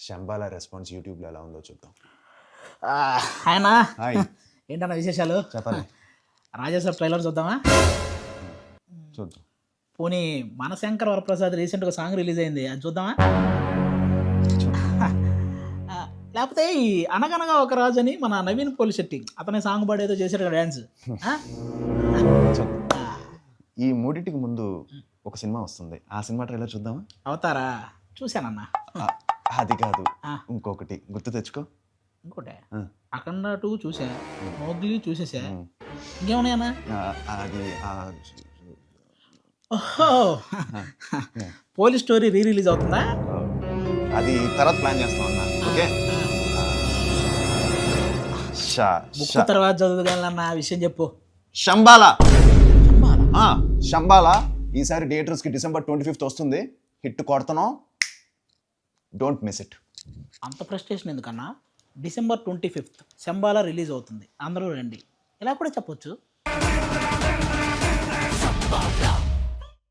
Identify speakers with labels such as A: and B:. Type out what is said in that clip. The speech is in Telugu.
A: శంబాల రెస్పాన్స్ యూట్యూబ్లో ఎలా ఉందో చూద్దాం.
B: ఆయన
A: హాయ్
B: ఏంటన్న విశేషాలు?
A: చెప్పాలి.
B: రాజాసాబ్ ట్రైలర్ చూద్దామా?
A: చూద్దాం.
B: పోనీ మనశంకర్ వరప్రసాద్ రీసెంట్గా సాంగ్ రిలీజ్ అయింది, అది చూద్దామా? లేకపోతే ఈ అనగనగా ఒక రాజు అని మన నవీన్ పోలిశెట్టి అతని సాంగ్ పాడేదో చేశాడు కదా డ్యాన్స్.
A: ఈ మూడింటికి ముందు ఒక సినిమా వస్తుంది, ఆ సినిమా ట్రైలర్ చూద్దామా?
B: అవుతారా? చూశానన్నా.
A: అది కాదు, ఇంకొకటి గుర్తు తెచ్చుకో.
B: ఇంకోటి అఖండ 2 చూసా, మోగ్లీ చూసేసా, ఇంకేమున్నాయన్నా?
A: అది
B: ఓహో, పోలీస్ స్టోరీ రీ రిలీజ్ అవుతుందా?
A: అది తర్వాత ప్లాన్ చేస్తాం అన్న. ఓకే,
B: బుక్ తర్వాత చదువుగలన్న విషయం చెప్పు.
A: శంబాల శంబాల ఈసారి థియేటర్స్కి December 25th వస్తుంది. హిట్ కొడతాను, డోంట్ మిస్ ఇట్.
B: అంత ప్రెస్టేషన్ ఎందుకన్నా? December 25th శంబాల రిలీజ్ అవుతుంది, అందరూ రండి, ఇలా కూడా చెప్పొచ్చు.